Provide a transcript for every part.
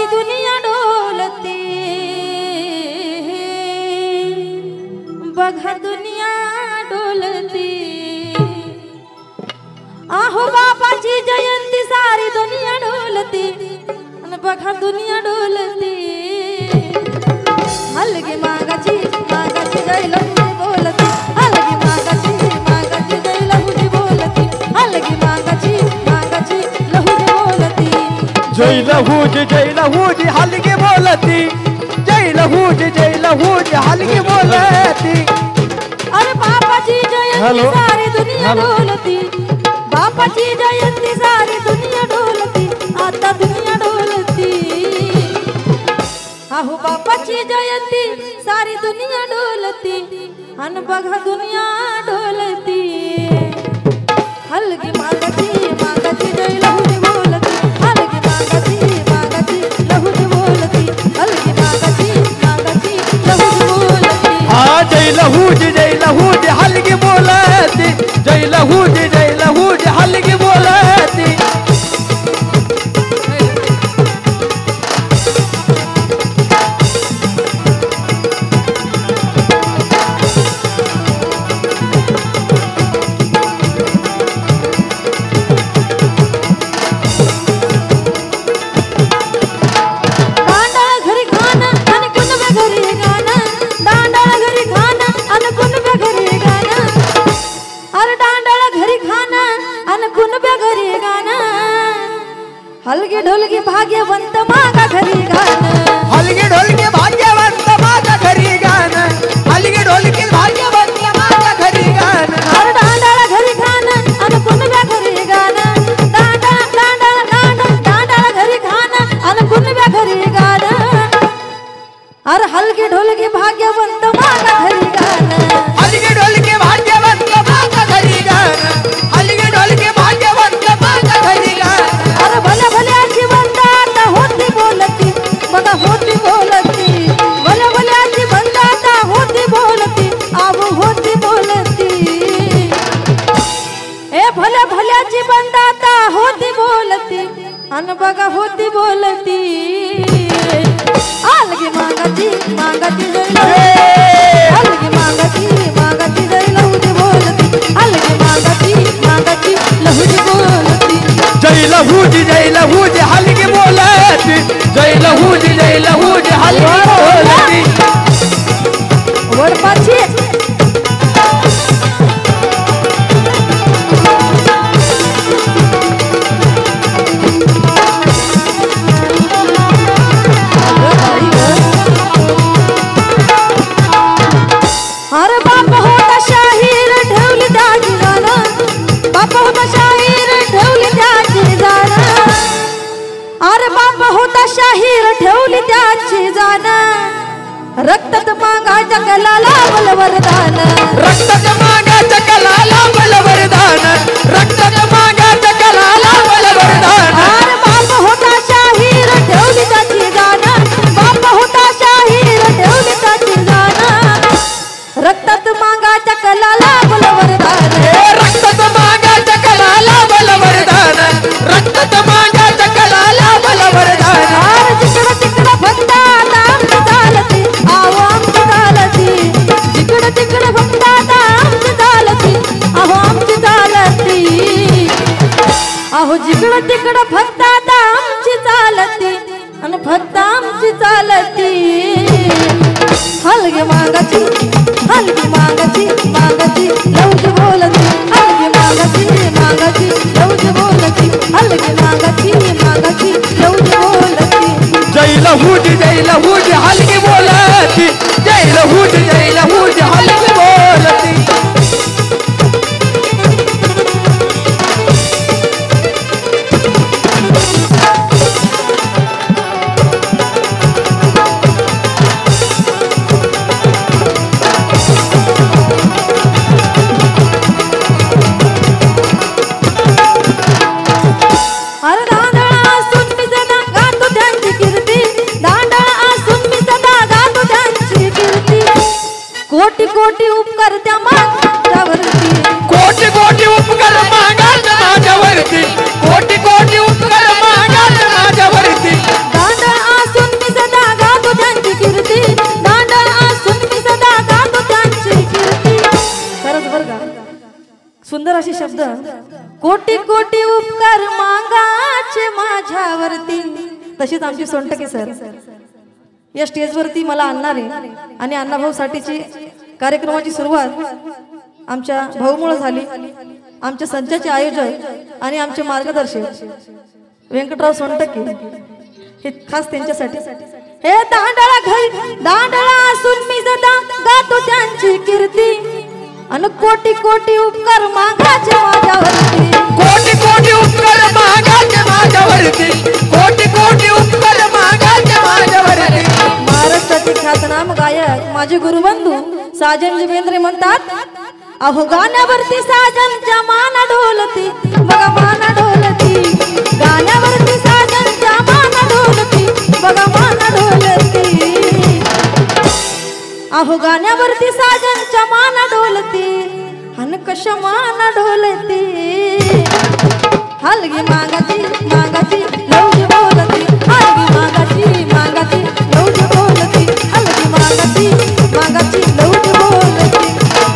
सारी दुनिया डोलती बघा दुनिया डोलती आहो बापाची जयंती सारी दुनिया डोलती आणि बघा दुनिया डोलती हलगी मागाची जय लहुजी बोलती हलगी मागाची जय लहुजी बोलती हलगी मागाची लहुजी बोलती जय लहुजी हलगी बोलती जय लहुजी हलगी बोलती अरे बापाची जयंती सारी दुनिया डोलती बापाची जयंती सारी दुनिया डोलती आता दुनिया डोलती आहो बापाची जयंती सारी दुनिया डोलती अन बघा दुनिया डोलती हलगी मागाची जय लहुजी बोलती हलगी मागाची लहुजी बोलती हलगी मागाची लहुजी बोलती हा जय लहुजी हलगी बोलती जय लहुजी हलगी बोलती हलगी ढोलगी भाग्यवंत मागा घरी गाणं हलगी ढोलगी भाग्यवंत मागा घरी गाणं हलगी ढोलगी भाग्यवंत मागा घरी गाणं अरे दांडाळा घरी गाणं अन कुणब्या घरी गाणं दांडाळा घरी गाणं अन कुणब्या घरी गाणं अरे हलगी ढोलगी भाग्यवंत मागा घरी गाणं हलगी ढोलगी भाग्यवंत मागा घरी गाणं हलगी ढोलगी भाग्यवंत मागा घरी गाणं अरे भल्या भल्याची बंदात होती बोलती बघा होती बोलती भल्या भल्याची बंदात होती बोलती आव होती बोलती ए भल्या भल्याची बंदात होती बोलती अन बघा होती बोलती अलगी मागाची जय अलगी मागाची जय लहुजी बोलती अलगी मागाची लहुजी बोलती जय लहुजी हलगी बोलती जय लहुजी हलगी बोलती वडपाची अरे बाप होता शाहीर ठेवली त्याची जाणं बाप होता शाहीर ठेवली त्याची जाणं अरे बाप होता शाहीर ठेवली त्याची जाणं रक्तात मागाच्या कलाला बलवरदान रक्तात मागाच्या कलाला बलवरदान रक्तात मागाच्या कलाला बलवरदान अरे बाप होता शाहीर ठेवली त्याची जाणं बाप होता शाहीर ठेवली त्याची जाणं रक्तात मागाच्या कलाला बलवरदान रक्तात मागाच्या कलाला बलवरदान रक्तात मागाच्या कलाला बलवरदान अरे जिकडं तिकडं फक्त आता आमची चालती आहो आमची चालती जिकडं तिकडं फक्त आता आमची चालती आहो आमची चालती आहो जिकडं तिकडं फक्त आता आमची चालती आणि फक्त आमची चालती हलगी मागाची लहुजी बोलती हलगी मागाची लहुजी बोलती हलगी मागाची लहुजी बोलती जय लहुजी हलगी बोलती जय लहुजी हलगी बोलती अरे दांडाळा असून मी सदा गातो त्यांची कीर्ती दांडाळा असून मी सदा गातो त्यांची कीर्ती शब्द कोटी कोटी उपकार मागाचे माझ्यावरती. तशीच आमची सोनटके सर या स्टेजवरती मला आणणार आहे आणि अण्णाभाऊ साठीची कार्यक्रमाची सुरुवात आमच्या भाऊमुळे झाली. आमच्या संचाचे आयोजक आणि आमचे मार्गदर्शक व्यंकटराव सोनटके हे खास त्यांच्यासाठी. हे दांडळा घरी दांडळा असून मी सदा गातो त्यांची कीर्ती अन कोटी कोटी उपकार मागाचे माझ्यावरती. कोटी कोटी उपकार मागाचे माझ्यावरती. कोटी कोटी उपकार मागाचे माझ्यावरती. महाराष्ट्राचे ख्यातनाम गायक माझे गुरुबंधू साजन जिवेंद्र म्हणतात अहो गाण्यावरती साजनच्या माना ढोलती बघा माना ढोलती. गाण्यावरती साजनच्या माना ढोलती बघा माना ढोलती. अहो गाण्यावरती साजनच्या माना ढोलती अन कशा माना ढोलती. हलगी मागाची मागाची लवजी बोलती. हलगी मागाची मागाची लवजी बोलती. हलगी मागाची मागाची लवजी बोलती.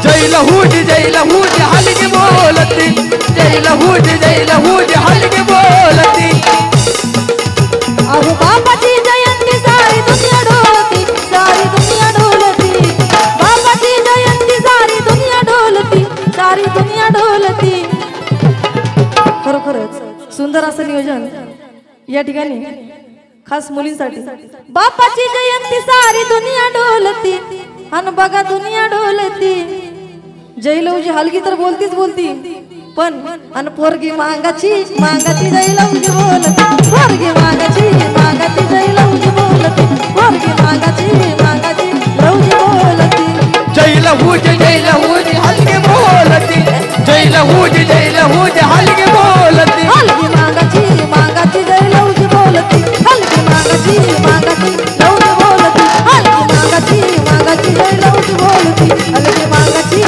जय लहूजी हलगी बोलती. जय लहूजी हलगी बोलती. अहो बाबाची जयंती सारी दुनिया ढोलती सारी दुनिया ढोलती. बाबाची जयंती सारी दुनिया ढोलती सारी दुनिया ढोलती. खरोखरच सुंदर असं नियोजन या ठिकाणी खास मुलींसाठी. बापाची जयंती सारी दुनिया ढोलती अन बघा दुनिया ढोलती. जयलवजी हलगी तर बोलतीच बोलती पण अन पोरगी मागाची मागाची जयलवजी बोलती. पोरगी मागाची मागाची जयलवजी बोलती. पोरगी मागाची मागाची लवजी बोलती. जय लहूजी हलगी बोलती. जय लहूजी हलगी बोलती. हलगी मागाची मागाची जयलवजी बोलती. हलगी मागाची मागाची लवजी बोलती. हलगी मागाची मागाची जयलवजी बोलती. हलगी मागाची